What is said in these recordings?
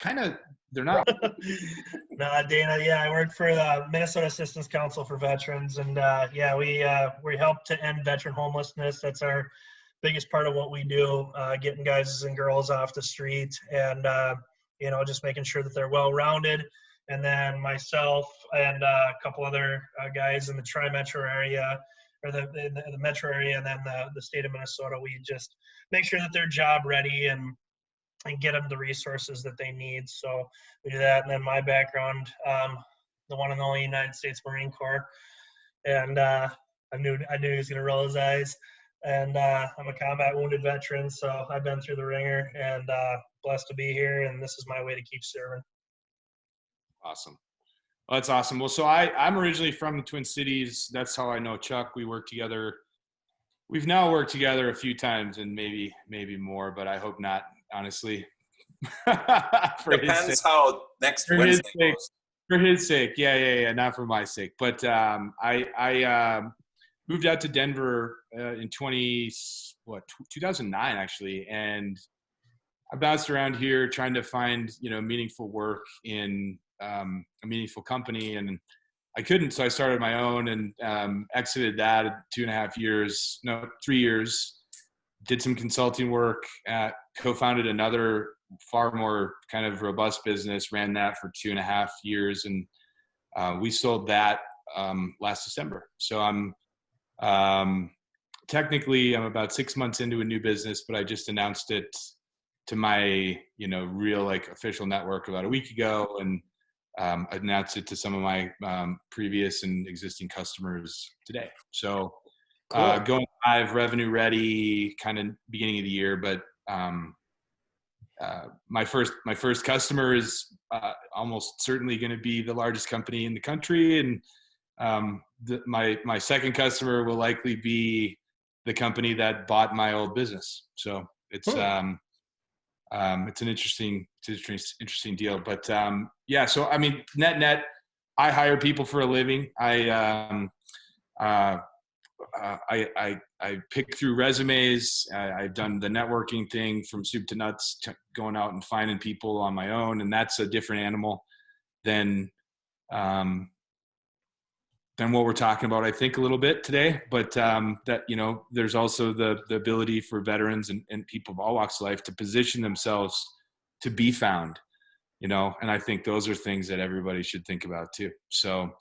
kind of, they're not. No, Dana, yeah, I work for the Minnesota Assistance Council for Veterans, and yeah, we help to end veteran homelessness. That's our biggest part of what we do, getting guys and girls off the street, and just making sure that they're well-rounded. And then myself and a couple other guys in the tri-metro area, or the metro area, and then the state of Minnesota, we just make sure that they're job ready and get them the resources that they need. So we do that. And then my background, the one and only United States Marine Corps, and I knew he was going to roll his eyes. And I'm a combat wounded veteran, so I've been through the ringer, and blessed to be here. And this is my way to keep serving. Awesome. Well, that's awesome. Well, so I'm originally from the Twin Cities. That's how I know Chuck. We work together. We've now worked together a few times, and maybe more, but I hope not, honestly. Depends how next Wednesday goes. For his sake. Yeah. Not for my sake. But I moved out to Denver in 2009, actually. And I bounced around here trying to find, meaningful work in a meaningful company, and I couldn't. So I started my own and exited that at 3 years, did some consulting work, co-founded another far more kind of robust business, ran that for 2.5 years. And we sold that last December. So I'm technically about 6 months into a new business, but I just announced it to my, real official network about a week ago, and announced it to some of my previous and existing customers today. So cool. Going live, revenue ready, kind of beginning of the year, but my first customer is almost certainly going to be the largest company in the country, and my second customer will likely be the company that bought my old business. So it's cool. It's an interesting deal, but yeah. So I mean, net, I hire people for a living. I pick through resumes. I've done the networking thing from soup to nuts, going out and finding people on my own, and that's a different animal than what we're talking about, I think, a little bit today. But that, there's also the ability for veterans and people of all walks of life to position themselves to be found, and I think those are things that everybody should think about too. So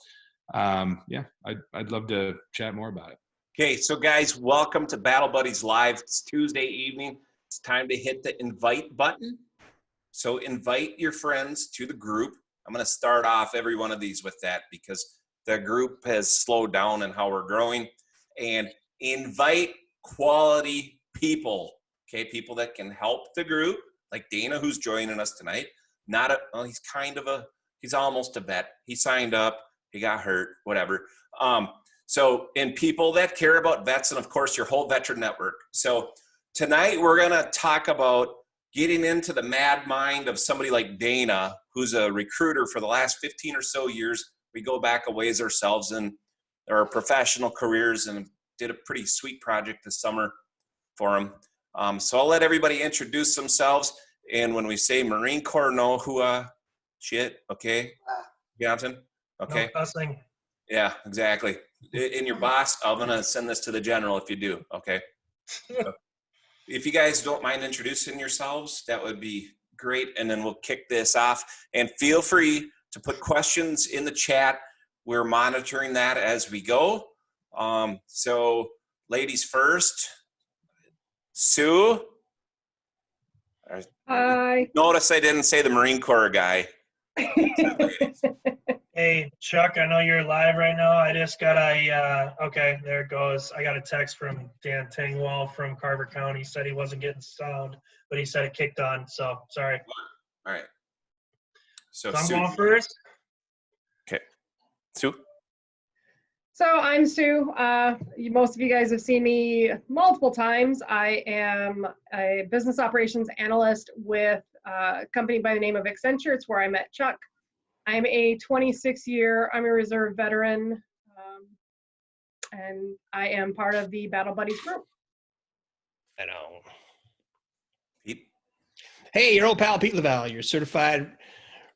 yeah, I'd love to chat more about it. Okay, so guys, welcome to Battle Buddies Live. It's Tuesday evening. It's time to hit the invite button. So invite your friends to the group. I'm going to start off every one of these with that because the group has slowed down in how we're growing. And invite quality people, okay? People that can help the group, like Dana, who's joining us tonight. He's almost a vet. He signed up, he got hurt, whatever. And people that care about vets, and of course your whole veteran network. So tonight we're gonna talk about getting into the mad mind of somebody like Dana, who's a recruiter for the last 15 or so years. We go back a ways ourselves in our professional careers and did a pretty sweet project this summer for him. So I'll let everybody introduce themselves. And when we say Marine Corps, know who, okay? Johnson? Okay. No cussing. Yeah, exactly. In your boss, I'm going to send this to the general if you do, okay? So, if you guys don't mind introducing yourselves, that would be great. And then we'll kick this off. And feel free to put questions in the chat. We're monitoring that as we go. So ladies first. Sue? Hi. Notice I didn't say the Marine Corps guy. Hey, Chuck, I know you're live right now. I just got okay, there it goes. I got a text from Dan Tingwall from Carver County. He said he wasn't getting sound, but he said it kicked on, so sorry. All right. So I'm Sue. going first. Okay. Sue? So I'm Sue. Most of you guys have seen me multiple times. I am a business operations analyst with a company by the name of Accenture. It's where I met Chuck. I'm a 26-year Army Reserve veteran, and I am part of the Battle Buddies group. I know. Pete? Hey, your old pal Pete Lavelle, your certified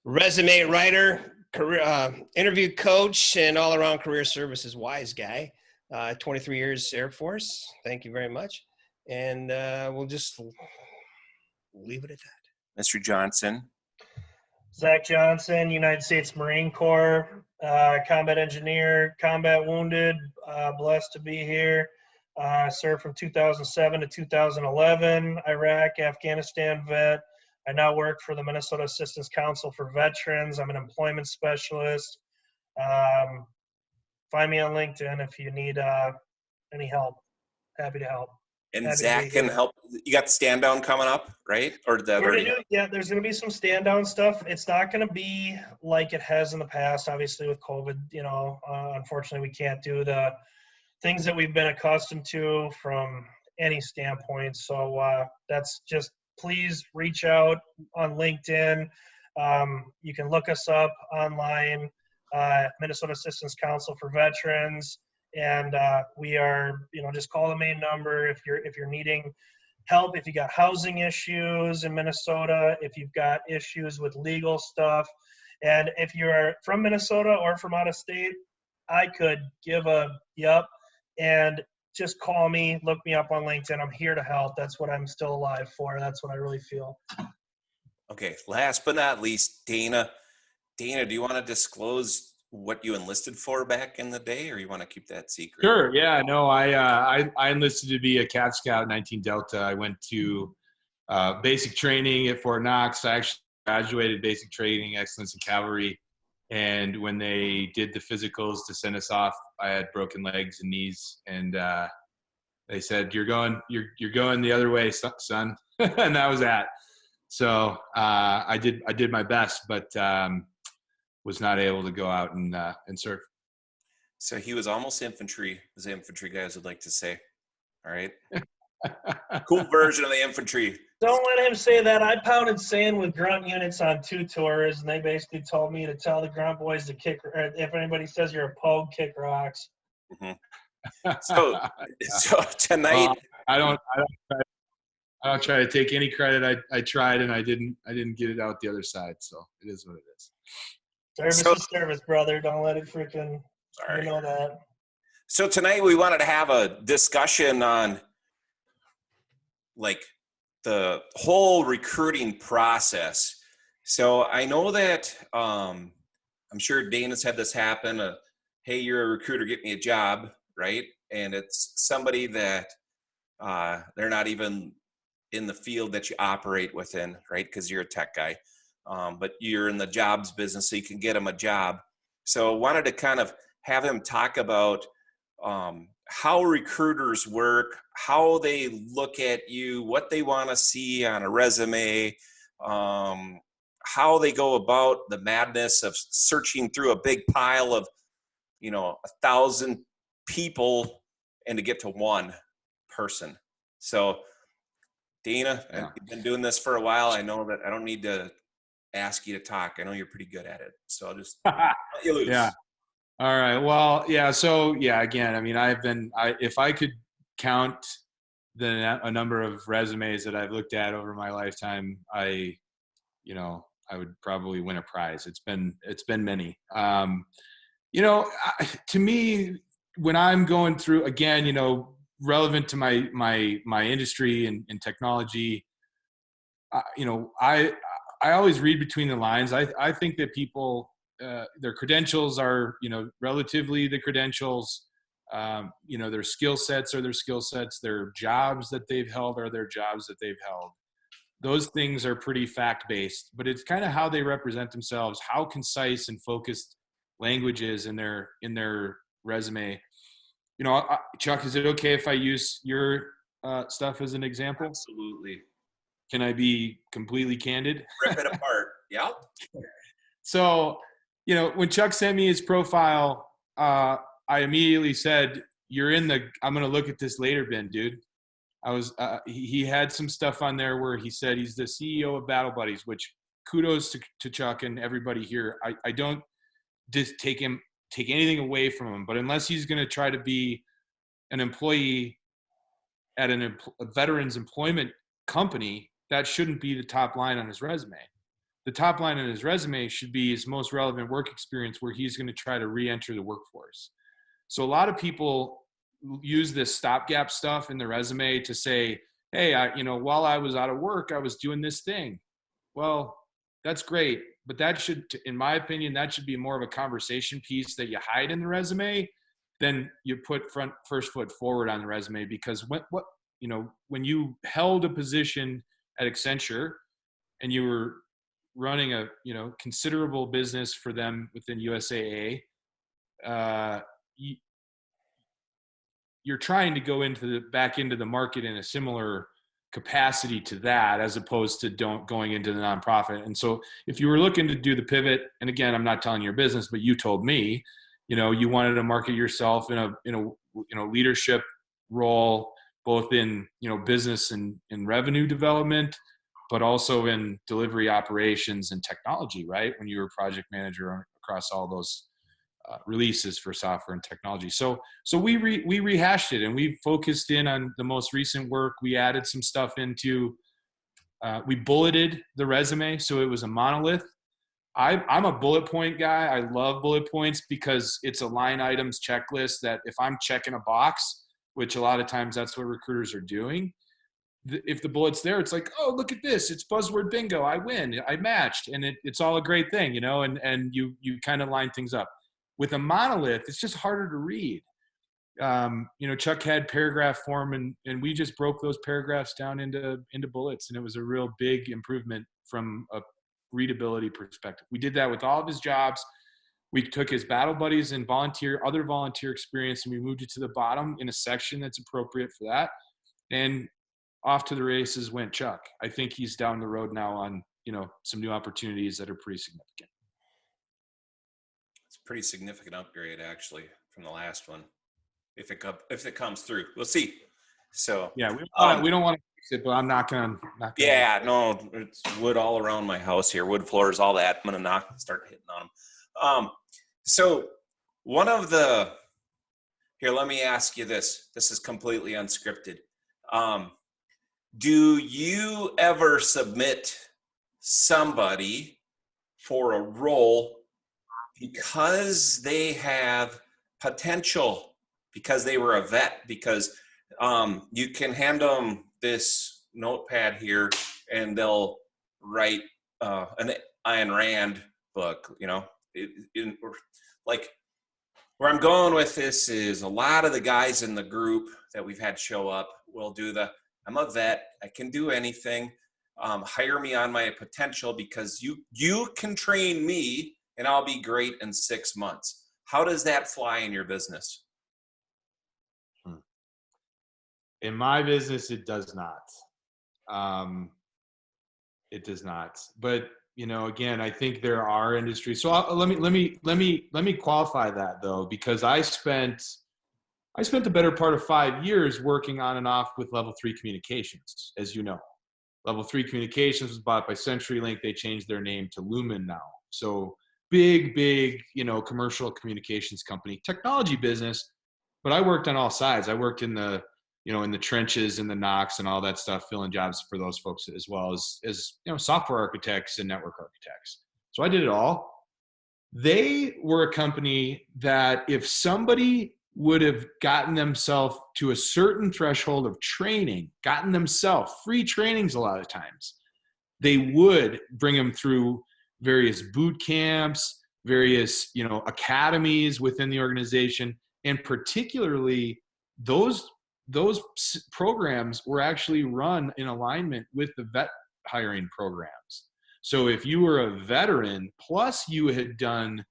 resume writer, career interview coach, and all-around career services wise guy. 23 years Air Force. Thank you very much. And we'll just leave it at that. Mr. Johnson. Zach Johnson, United States Marine Corps, combat engineer, combat wounded, blessed to be here. Served from 2007 to 2011, Iraq, Afghanistan vet. I now work for the Minnesota Assistance Council for Veterans. I'm an employment specialist. Find me on LinkedIn if you need any help. Happy to help. And Happy to Zach be can here. help. You got the stand down coming up, right? Or did that We're already? gonna do, yeah, there's going to be some stand down stuff. It's not going to be like it has in the past, obviously with COVID, unfortunately we can't do the things that we've been accustomed to from any standpoint. So that's just, please reach out on LinkedIn. You can look us up online, Minnesota Assistance Council for Veterans. And we are, just call the main number if you're needing help, if you got housing issues in Minnesota, if you've got issues with legal stuff. And if you're from Minnesota or from out of state, I could give a yup and just call me, look me up on LinkedIn. I'm here to help. That's what I'm still alive for. That's what I really feel. Okay. Last but not least, Dana. Dana, do you want to disclose what you enlisted for back in the day, or you want to keep that secret? Sure. Yeah. No, I enlisted to be a Cat Scout 19 Delta. I went to basic training at Fort Knox. I actually graduated basic training, excellence in cavalry. And when they did the physicals to send us off, I had broken legs and knees, and they said, "You're going the other way, son," and that was that. So I did my best, but was not able to go out and serve. So he was almost infantry, as the infantry guys would like to say. All right. Cool version of the infantry. Don't let him say that. I pounded sand with grunt units on 2 tours, and they basically told me to tell the grunt boys to kick, or if anybody says you're a pogue, kick rocks. Mm-hmm. So tonight, Well, I don't try to take any credit. I tried and I didn't get it out the other side. So it is what it is. Service is service, brother. Don't let it freaking, sorry. you know that. So tonight we wanted to have a discussion on like the whole recruiting process. So I know that I'm sure Dana's had this happen. Hey, you're a recruiter, get me a job, right? And it's somebody that they're not even in the field that you operate within, right? Because you're a tech guy, but you're in the jobs business, so you can get them a job. So I wanted to kind of have him talk about how recruiters work, how they look at you, what they want to see on a resume, how they go about the madness of searching through a big pile of, 1,000 people and to get to one person. So Dana, Yeah. I've been doing this for a while. I know that I don't need to ask you to talk. I know you're pretty good at it. So I'll just let you loose. Yeah. All right. Well, yeah. So yeah, again, I mean, if I could count a number of resumes that I've looked at over my lifetime, I would probably win a prize. It's been many. To me, when I'm going through, again, relevant to my industry and technology, I always read between the lines. I think that people, their credentials are, relatively the credentials, their skill sets are their skill sets, their jobs that they've held are their jobs that they've held. Those things are pretty fact-based, but it's kind of how they represent themselves, how concise and focused language is in their resume. Chuck, is it okay if I use your stuff as an example? Absolutely. Can I be completely candid? Rip it apart. Yeah. So, when Chuck sent me his profile, I immediately said, I'm going to look at this later bin, dude. He had some stuff on there where he said he's the CEO of Battle Buddies, which kudos to Chuck and everybody here. I don't just take anything away from him, but unless he's going to try to be an employee at a veterans employment company, that shouldn't be the top line on his resume. The top line on his resume should be his most relevant work experience where he's going to try to re-enter the workforce. So a lot of people use this stopgap stuff in the resume to say, hey, while I was out of work, I was doing this thing. Well, that's great. But that should, in my opinion, that should be more of a conversation piece that you hide in the resume than you put first foot forward on the resume. Because when you held a position at Accenture and you were running a considerable business for them within USAA, you're trying to go back into the market in a similar capacity to that, as opposed to going into the nonprofit. And so if you were looking to do the pivot, and again, I'm not telling your business, but you told me, you wanted to market yourself in a leadership role, both in business and revenue development, but also in delivery operations and technology, right? When you were project manager across all those releases for software and technology. So we rehashed it, and we focused in on the most recent work. We added some stuff into, we bulleted the resume, so it was a monolith. I'm a bullet point guy. I love bullet points because it's a line items checklist that if I'm checking a box, which a lot of times that's what recruiters are doing, if the bullet's there, it's like, oh, look at this. It's buzzword bingo. I win. I matched. And it's all a great thing, and you kind of line things up. With a monolith, it's just harder to read. Chuck had paragraph form, and we just broke those paragraphs down into bullets. And it was a real big improvement from a readability perspective. We did that with all of his jobs. We took his battle buddies and other volunteer experience, and we moved it to the bottom in a section that's appropriate for that. And off to the races went Chuck. I think he's down the road now on, some new opportunities that are pretty significant. It's a pretty significant upgrade, actually, from the last one. If it comes through, we'll see. So yeah, we don't want to fix it, but I'm not gonna. Yeah, no, it's wood all around my house here, wood floors, all that. I'm gonna start hitting on them. So one of here, let me ask you this. This is completely unscripted. Do you ever submit somebody for a role because they have potential, because they were a vet, because you can hand them this notepad here and they'll write an Ayn Rand book, like where I'm going with this is a lot of the guys in the group that we've had show up will do I'm a vet, I can do anything, hire me on my potential because you can train me and I'll be great in 6 months. How does that fly in your business? In my business, it does not. It does not. But again, I think there are industries. So let me qualify that though, because I spent the better part of 5 years working on and off with Level 3 Communications, as you know. Level 3 Communications was bought by CenturyLink. They changed their name to Lumen now. So big, commercial communications company, technology business. But I worked on all sides. I worked in the trenches and the NOCs and all that stuff, filling jobs for those folks, as well as software architects and network architects. So I did it all. They were a company that if somebody would have gotten themselves to a certain threshold of training, gotten themselves free trainings a lot of times, they would bring them through various boot camps, various academies within the organization, and particularly those programs were actually run in alignment with the vet hiring programs. So if you were a veteran plus you had done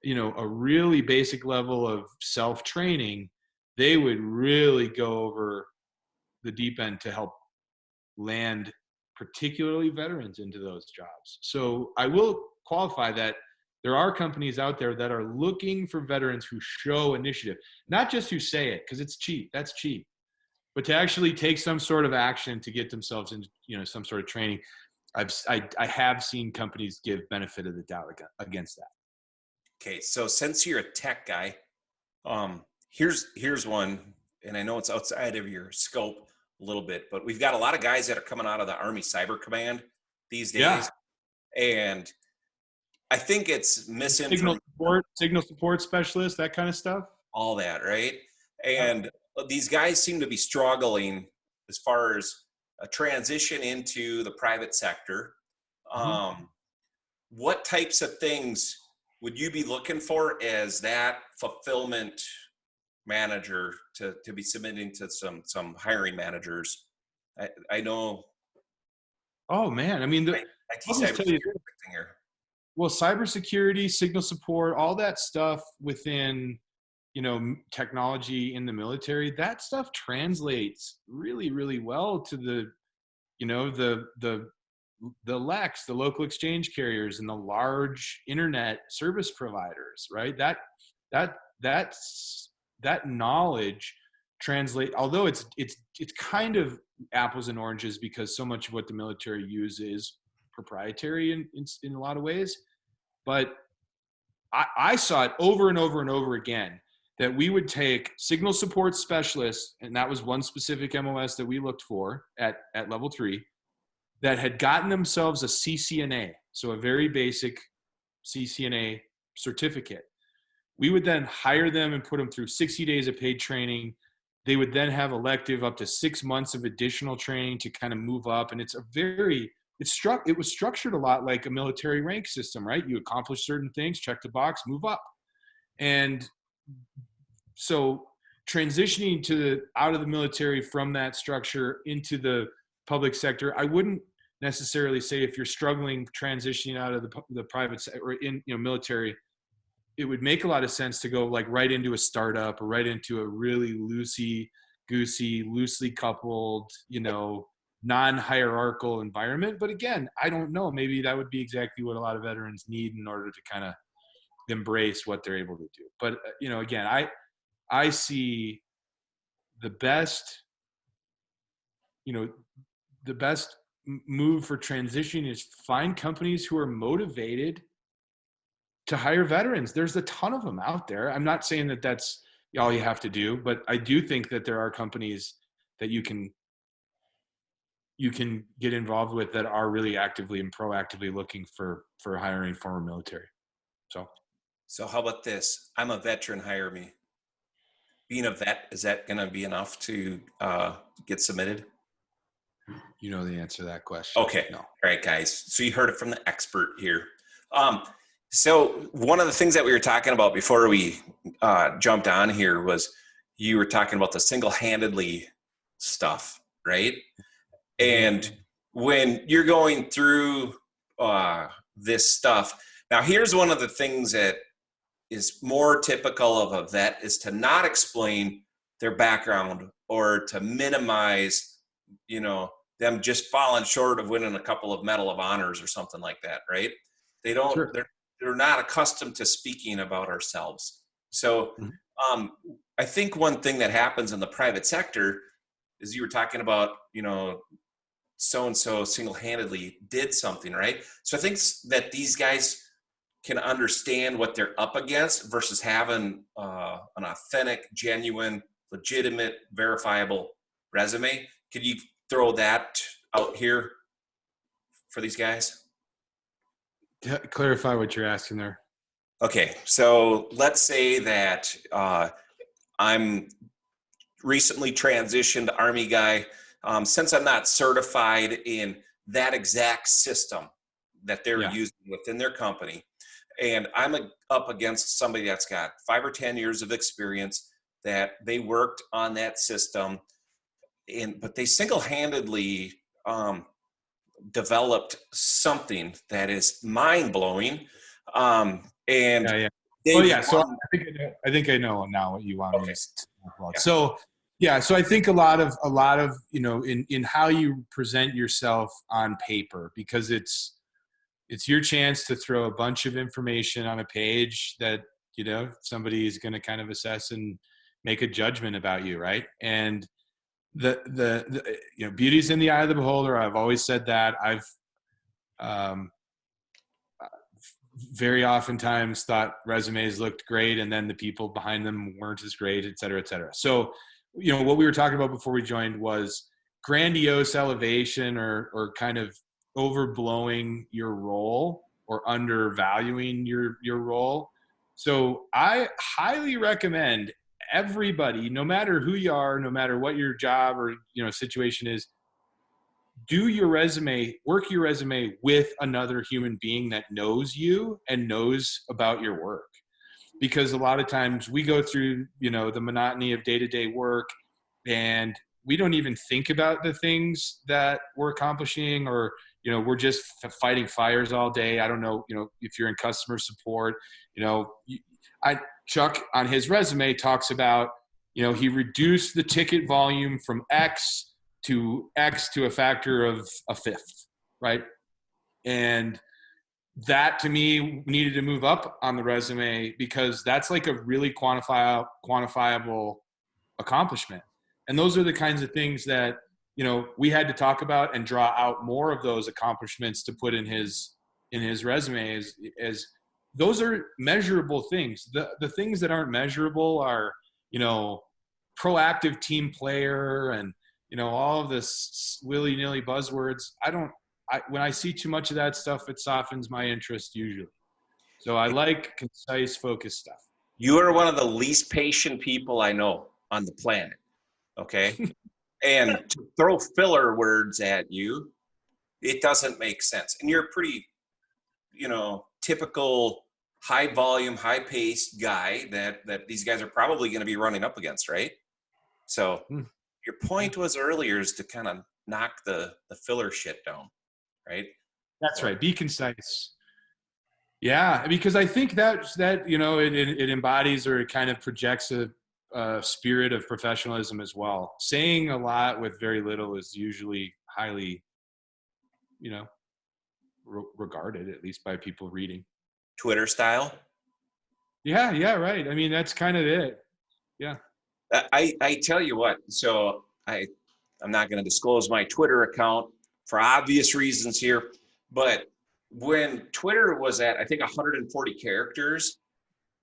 a really basic level of self-training, they would really go over the deep end to help land particularly veterans into those jobs. So I will qualify that there are companies out there that are looking for veterans who show initiative, not just who say it, because it's cheap. That's cheap. But to actually take some sort of action to get themselves in, some sort of training. I have seen companies give benefit of the doubt against that. Okay, so since you're a tech guy, here's one, and I know it's outside of your scope, a little bit, but we've got a lot of guys that are coming out of the Army Cyber Command these days. Yeah. And I think it's misinformation, signal support specialist, that kind of stuff. all that, right? And these guys seem to be struggling as far as a transition into the private sector. What types of things would you be looking for as that fulfillment manager to be submitting to some hiring managers? I know. Oh man, I mean, I'll just tell you, here. well, cybersecurity, signal support, all that stuff within, you know, technology in the military, that stuff translates really, really well to the, you know, the LECs, the local exchange carriers, and the large internet service providers, right? That knowledge translate, although it's kind of apples and oranges, because so much of what the military uses is proprietary in a lot of ways. But I saw it over and over and over again, that we would take signal support specialists, and that was one specific MOS that we looked for at level 3, that had gotten themselves a CCNA, so a very basic CCNA certificate. We would then hire them and put them through 60 days of paid training. They would then have elective up to 6 months of additional training to kind of move up. And it was structured a lot like a military rank system, right? You accomplish certain things, check the box, move up. And so transitioning out of the military from that structure into the public sector, I wouldn't necessarily say, if you're struggling transitioning out of the private or in, you know, military, it would make a lot of sense to go like right into a startup or right into a really loosey-goosey, loosely coupled, you know, non-hierarchical environment. But again, I don't know, maybe that would be exactly what a lot of veterans need in order to kind of embrace what they're able to do. But, you know, again, I see the best, you know, the best move for transition is find companies who are motivated to hire veterans. There's a ton of them out there. I'm not saying that that's all you have to do, but I do think that there are companies that you can get involved with that are really actively and proactively looking for hiring former military. So how about this? I'm a veteran, hire me. Being a vet, is that going to be enough to get submitted? You know the answer to that question. Okay. No. All right, guys. So you heard it from the expert here. So one of the things that we were talking about before we jumped on here was you were talking about the single-handedly stuff, right? And when you're going through this stuff, now here's one of the things that is more typical of a vet, is to not explain their background or to minimize, you know, them just falling short of winning a couple of Medal of Honors or something like that, right? They don't, Sure. They're not accustomed to speaking about ourselves. So I think one thing that happens in the private sector is, you were talking about, you know, so-and-so single-handedly did something, right? So I think that these guys can understand what they're up against versus having an authentic, genuine, legitimate, verifiable resume. Could you throw that out here for these guys? Clarify what you're asking there. Okay, so let's say that I'm recently transitioned Army guy. Since I'm not certified in that exact system that they're using within their company, and I'm up against somebody that's got 5 or 10 years of experience, that they worked on that system, but they single-handedly developed something that is mind-blowing. So I think I know now what you want me to talk about. Yeah. So I think a lot of, you know, in how you present yourself on paper, because it's your chance to throw a bunch of information on a page that, you know, somebody is going to kind of assess and make a judgment about you, right? And the you know, beauty's in the eye of the beholder. I've always said that. I've very oftentimes thought resumes looked great, and then the people behind them weren't as great, et cetera, et cetera. So, you know, what we were talking about before we joined was grandiose elevation or kind of overblowing your role or undervaluing your role. So I highly recommend everybody, no matter who you are, no matter what your job or situation is, do your resume, work your resume with another human being that knows you and knows about your work. Because a lot of times we go through, the monotony of day-to-day work, and we don't even think about the things that we're accomplishing, or, we're just fighting fires all day. I don't know, if you're in customer support, Chuck on his resume talks about, he reduced the ticket volume from X to a factor of a fifth, right? And that to me needed to move up on the resume, because that's like a really quantifiable accomplishment. And those are the kinds of things that, we had to talk about and draw out more of those accomplishments to put in his resume as those are measurable things. The things that aren't measurable are, proactive team player and, all of this willy-nilly buzzwords. When I see too much of that stuff, it softens my interest usually. So I like concise, focused stuff. You are one of the least patient people I know on the planet. Okay. And to throw filler words at you, it doesn't make sense. And you're a pretty, typical high volume, high paced guy that these guys are probably going to be running up against, right? So your point was earlier is to kind of knock the filler shit down, right? That's right. Be concise. Yeah, because I think that it embodies, or it kind of projects a spirit of professionalism as well. Saying a lot with very little is usually highly, regarded, at least by people reading. Twitter style. Yeah, right. I mean, that's kind of it. Yeah. I tell you what. So I'm not going to disclose my Twitter account for obvious reasons here, but when Twitter was at, I think, 140 characters,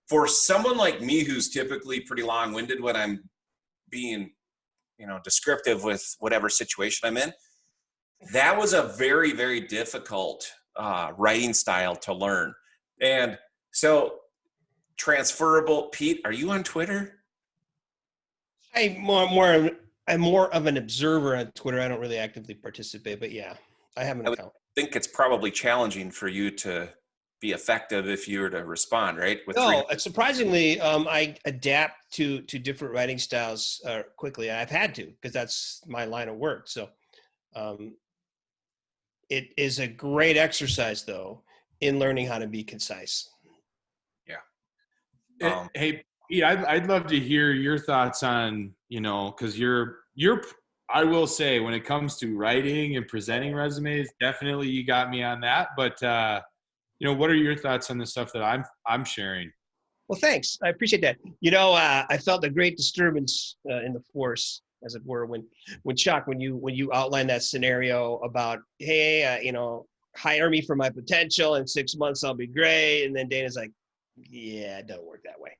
for someone like me who's typically pretty long-winded when I'm being, descriptive with whatever situation I'm in, that was a very, very difficult writing style to learn. And so transferable. Pete, are you on Twitter? I'm more of an observer on Twitter. I don't really actively participate, but yeah, I have an account. I think it's probably challenging for you to be effective if you were to respond, right? No, surprisingly, I adapt to different writing styles quickly. I've had to, because that's my line of work. So it is a great exercise, though, in learning how to be concise. Yeah. Hey, Pete, I'd love to hear your thoughts on, because you're I will say, when it comes to writing and presenting resumes, definitely you got me on that. But what are your thoughts on the stuff that I'm sharing? Well, thanks. I appreciate that. I felt a great disturbance in the force, as it were, when Chuck, when you outlined that scenario about, hey, hire me for my potential. In 6 months, I'll be great. And then Dana's like, yeah, it doesn't work that way.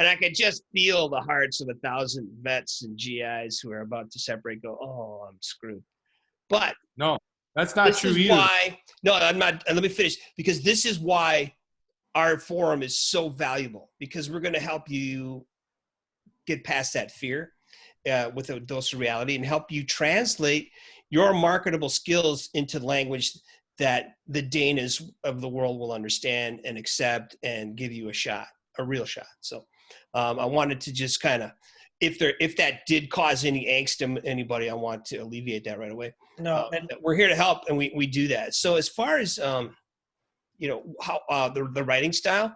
And I could just feel the hearts of 1,000 vets and GIs who are about to separate go, oh, I'm screwed. But no, that's not true either. No, I'm not. And let me finish, because this is why our forum is so valuable, because we're going to help you get past that fear with a dose of reality and help you translate your marketable skills into language that the Danas of the world will understand and accept and give you a real shot. So I wanted to just kind of, if that did cause any angst to anybody, I want to alleviate that right away. No, we're here to help, and we do that. So as far as how the writing style,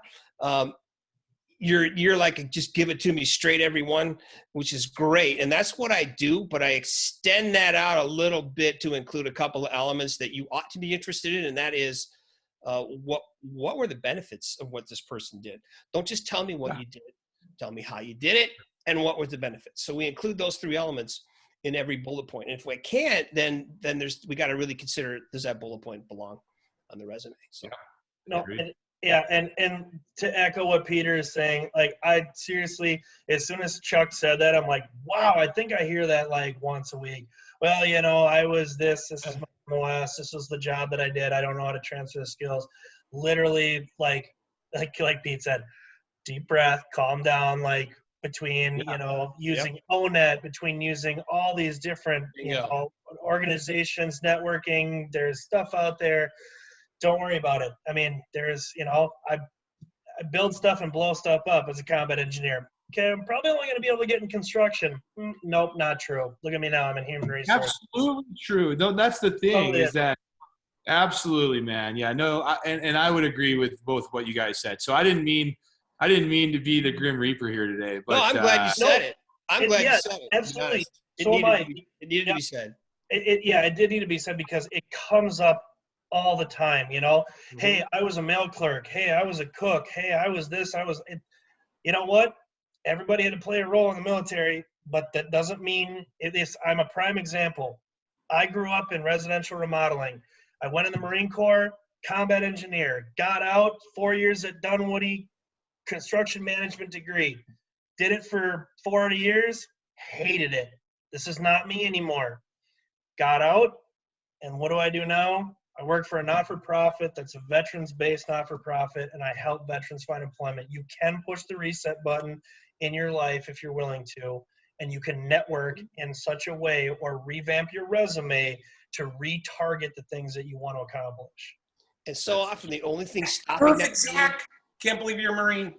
you're like, just give it to me straight, everyone, which is great, and that's what I do. But I extend that out a little bit to include a couple of elements that you ought to be interested in, and that is what were the benefits of what this person did. Don't just tell me what you did. Tell me how you did it and what were the benefits. So we include those 3 elements in every bullet point. And if we can't, then we got to really consider, does that bullet point belong on the resume? So no, Yeah, and to echo what Peter is saying, like I seriously, as soon as Chuck said that, I'm like, wow, I think I hear that like once a week. Well, I was this is my MOS, this was the job that I did. I don't know how to transfer the skills. Literally, like Pete said, deep breath, calm down, like between, using ONET, between using all these different, organizations, networking, there's stuff out there. Don't worry about it. I mean, there's, I build stuff and blow stuff up as a combat engineer. Okay, I'm probably only going to be able to get in construction. Nope, not true. Look at me now. I'm in human resources. Absolutely true. No, that's the thing Totally is that absolutely, man. Yeah, no, and I would agree with both what you guys said. So I didn't mean to be the Grim Reaper here today, but No, I'm glad you said it. I'm glad you said it. Absolutely. It needed to be said. It did need to be said because it comes up all the time, Mm-hmm. Hey, I was a mail clerk. Hey, I was a cook. Hey, I was this. You know what? Everybody had to play a role in the military, but that doesn't mean it is. I'm a prime example. I grew up in residential remodeling. I went in the Marine Corps, combat engineer, got out, 4 years at Dunwoody, construction management degree. Did it for 40 years, hated it. This is not me anymore. Got out, and what do I do now? I work for a not-for-profit that's a veterans-based not-for-profit, and I help veterans find employment. You can push the reset button in your life if you're willing to, and you can network in such a way or revamp your resume to retarget the things that you want to accomplish. And so often the only thing stopping Perfect, Zach. Can't believe you're a Marine.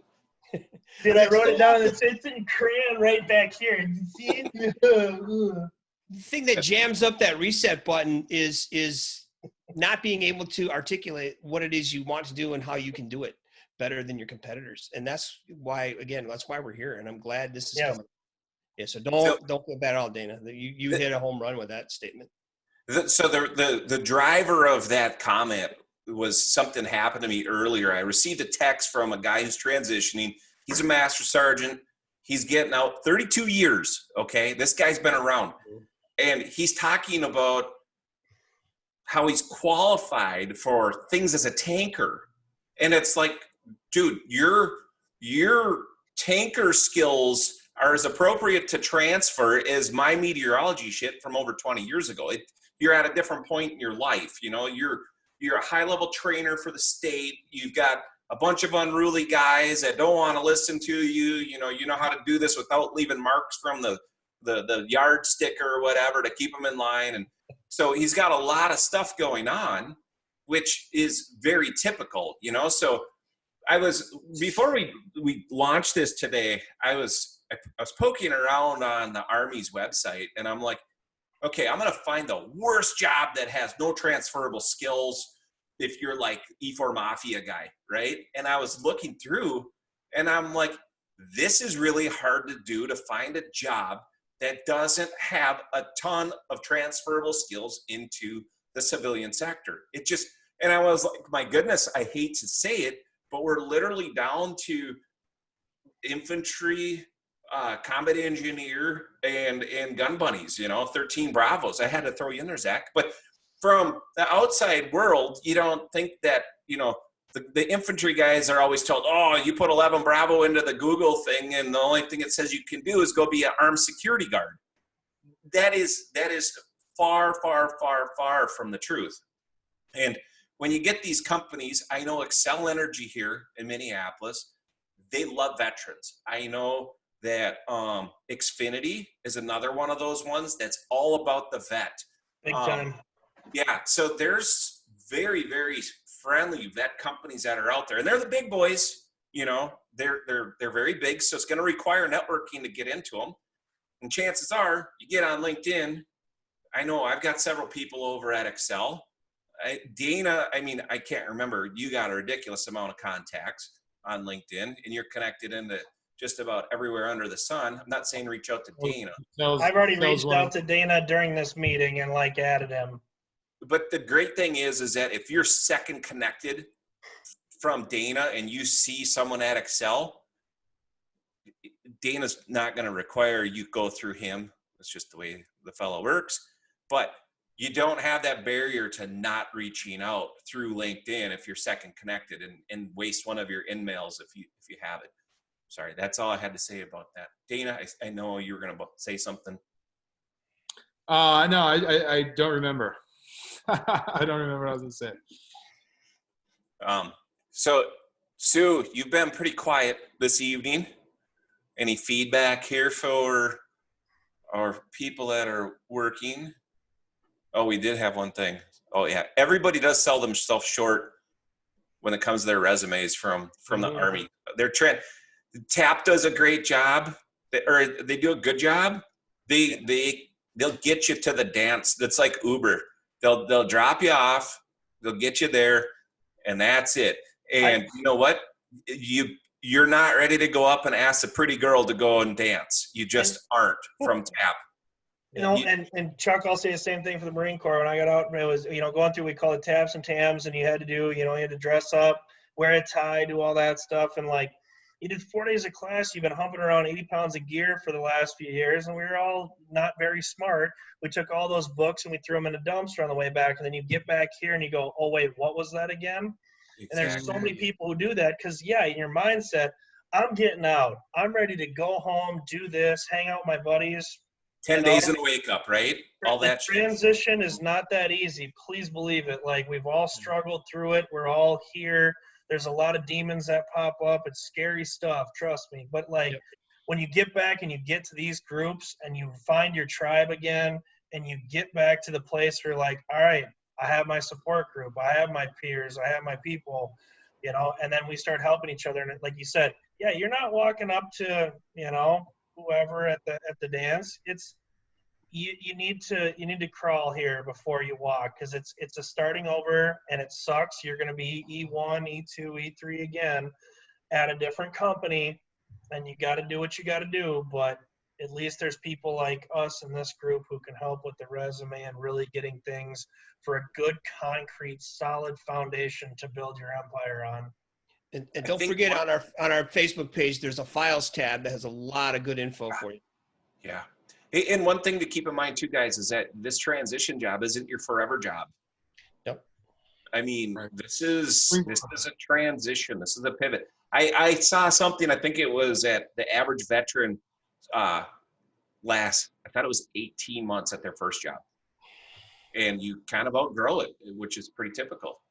Dude, I wrote it down. It's in crayon right back here. See? the thing that jams up that reset button is not being able to articulate what it is you want to do and how you can do it better than your competitors. And that's why we're here. And I'm glad this is coming. Yeah. So don't feel bad at all, Dana. You hit a home run with that statement. So the driver of that comment was something happened to me earlier. I received a text from a guy who's transitioning. He's a master sergeant. He's getting out 32 years. Okay. This guy's been around and he's talking about how he's qualified for things as a tanker. And it's like, dude, your tanker skills are as appropriate to transfer as my meteorology shit from over 20 years ago. You're at a different point in your life. You're a high-level trainer for the state. You've got a bunch of unruly guys that don't want to listen to you. You know how to do this without leaving marks from the yardstick or whatever to keep them in line. And so he's got a lot of stuff going on, which is very typical, So before we launched this today, I was poking around on the Army's website, and I'm like, okay, I'm going to find the worst job that has no transferable skills if you're like E4 Mafia guy, right? And I was looking through, and I'm like, this is really hard to do, to find a job that doesn't have a ton of transferable skills into the civilian sector. And I was like, my goodness, I hate to say it, but we're literally down to infantry, combat engineer, and gun bunnies, 13 Bravos. I had to throw you in there, Zach. But from the outside world, you don't think that, the infantry guys are always told, oh, you put 11 Bravo into the Google thing, and the only thing it says you can do is go be an armed security guard. That is far, far, far, far from the truth. And when you get these companies, I know Xcel Energy here in Minneapolis, they love veterans. I know that Xfinity is another one of those ones that's all about the vet. Big time. Yeah, so there's very, very friendly vet companies that are out there, and they're the big boys. They're very big, so it's going to require networking to get into them. And chances are, you get on LinkedIn. I know I've got several people over at Xcel. Dana, I can't remember. You got a ridiculous amount of contacts on LinkedIn, and you're connected into just about everywhere under the sun. I'm not saying reach out to Dana. I've already reached out to Dana during this meeting and added him. But the great thing is that if you're second connected from Dana and you see someone at Xcel, Dana's not going to require you go through him. That's just the way the fellow works. But you don't have that barrier to not reaching out through LinkedIn if you're second connected and waste one of your in-mails if you have it. Sorry, that's all I had to say about that. Dana, I know you were going to say something. No, I don't remember. I don't remember what I was going to say. So, Sue, you've been pretty quiet this evening. Any feedback here for our people that are working? Oh, we did have one thing. Oh, yeah. Everybody does sell themselves short when it comes to their resumes from the Army. TAP does a great job, or they do a good job. They'll get you to the dance. That's like Uber. They'll drop you off. They'll get you there, and that's it. And you know what? You're not ready to go up and ask a pretty girl to go and dance. You just aren't from TAP. You know, and Chuck, I'll say the same thing for the Marine Corps. When I got out, it was, going through, we call it TAPs and TAMs, and you had to do, you had to dress up, wear a tie, do all that stuff. And like, you did 4 days of class, you've been humping around 80 pounds of gear for the last few years, and we were all not very smart. We took all those books and we threw them in a dumpster on the way back, and then you get back here and you go, oh, wait, what was that again? Exactly. And there's so many people who do that because, in your mindset, I'm getting out. I'm ready to go home, do this, hang out with my buddies. 10 days in a wake up, right? All that transition is not that easy. Please believe it. Like, we've all struggled through it. We're all here. There's a lot of demons that pop up. It's scary stuff, trust me. But when you get back and you get to these groups and you find your tribe again and you get back to the place where like, all right, I have my support group. I have my peers. I have my people, and then we start helping each other. And like you said, you're not walking up to, whoever at the dance. It's you need to crawl here before you walk, because it's a starting over and it sucks. You're going to be E1, E2, E3 again at a different company, and you got to do what you got to do. But at least there's people like us in this group who can help with the resume and really getting things for a good, concrete, solid foundation to build your empire on. And don't forget, on our Facebook page, there's a files tab that has a lot of good info for you. Yeah. And one thing to keep in mind too, guys, is that this transition job isn't your forever job. Nope. I mean, this is a transition. This is a pivot. I saw something, I think it was at the average veteran I thought it was 18 months at their first job. And you kind of outgrow it, which is pretty typical.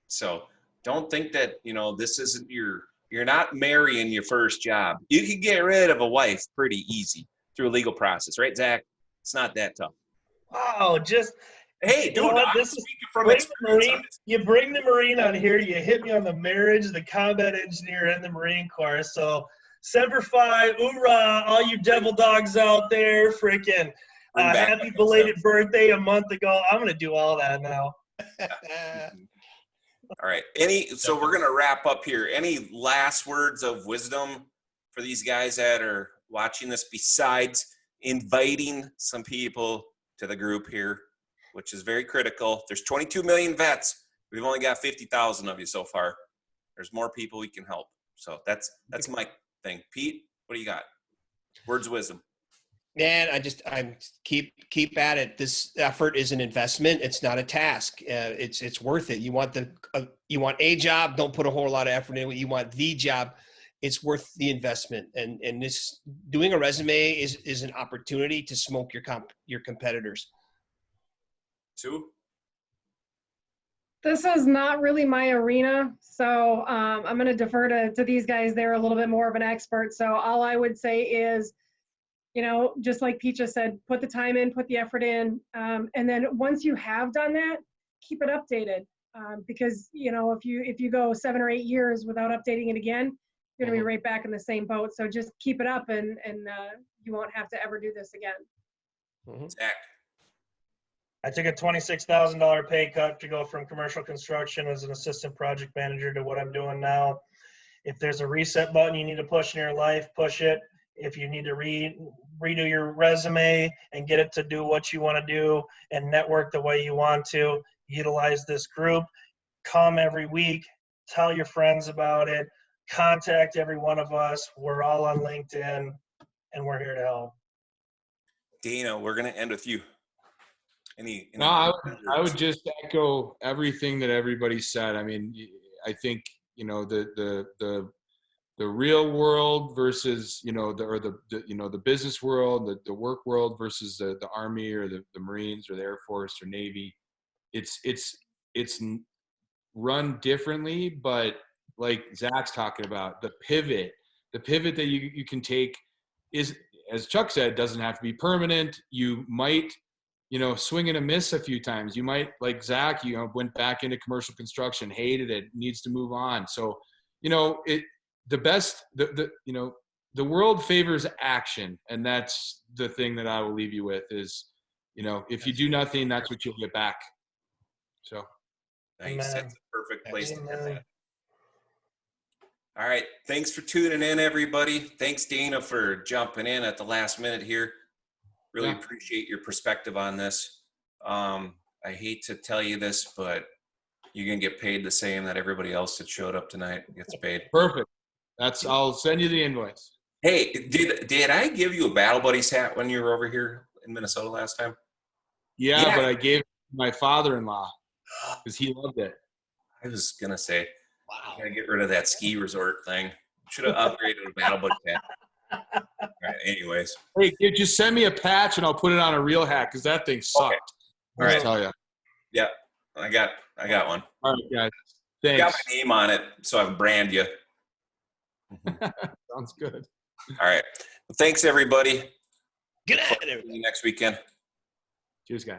So don't think that, this isn't you're not marrying your first job. You can get rid of a wife pretty easy through a legal process, right, Zach? It's not that tough. Wow, hey, dude, this is from experience. You bring the Marine on here, you hit me on the marriage, the combat engineer, and the Marine Corps. So Semper Fi, hoorah, all you devil dogs out there, freaking happy belated birthday a month ago. I'm going to do all that now. All right. So we're going to wrap up here. Any last words of wisdom for these guys that are watching this, besides inviting some people to the group here, which is very critical? There's 22 million vets. We've only got 50,000 of you so far. There's more people we can help. So that's my thing. Pete, what do you got? Words of wisdom. Man, I keep at it. This effort is an investment. It's not a task. It's worth it. You want a job, don't put a whole lot of effort in it. You want the job, it's worth the investment. And this doing a resume is an opportunity to smoke your competitors. Sue? This is not really my arena, so I'm going to defer to these guys. They're a little bit more of an expert. So all I would say is, just like Pete just said, put the time in, put the effort in. And then once you have done that, keep it updated. Because, if you go 7 or 8 years without updating it again, you're going to be right back in the same boat. So just keep it up and you won't have to ever do this again. Zach? I took a $26,000 pay cut to go from commercial construction as an assistant project manager to what I'm doing now. If there's a reset button you need to push in your life, push it. If you need to redo your resume and get it to do what you want to do and network the way you want to, utilize this group. Come every week, tell your friends about it, contact every one of us. We're all on LinkedIn, and we're here to help. Dana, we're going to end with you. Any No, I would just echo everything that everybody said. I mean, I think, you know, the real world versus, you know, the business world, the work world versus the Army or the Marines or the Air Force or Navy. It's run differently, but like Zach's talking about, the pivot that you can take is, as Chuck said, doesn't have to be permanent. You might, you know, swing and a miss a few times. You might, like Zach, you know, went back into commercial construction, hated it, needs to move on. So, you know, you know, the world favors action. And that's the thing that I will leave you with is, you know, if you do nothing, that's what you'll get back. So. Nice. Amen. That's a perfect place to end Amen. that. All right. Thanks for tuning in, everybody. Thanks, Dana, for jumping in at the last minute here. Really Yeah. appreciate your perspective on this. I hate to tell you this, but you're going to get paid the same that everybody else that showed up tonight gets paid. Perfect. I'll send you the invoice. Hey, did I give you a Battle Buddies hat when you were over here in Minnesota last time? Yeah. Yeah. But I gave it to my father-in-law because he loved it. I was going to say, Wow. I got to get rid of that ski resort thing. Should have upgraded a Battle Buddies hat. All right, anyways. Hey, kid, just send me a patch and I'll put it on a real hat because that thing sucked. Okay. All right. I'll tell you. Yeah, I got one. All right, guys. Got Thanks. my name on it, so I can brand you. Sounds good. All right. Well, thanks, everybody. Good night, See everybody. you next weekend. Cheers, guys.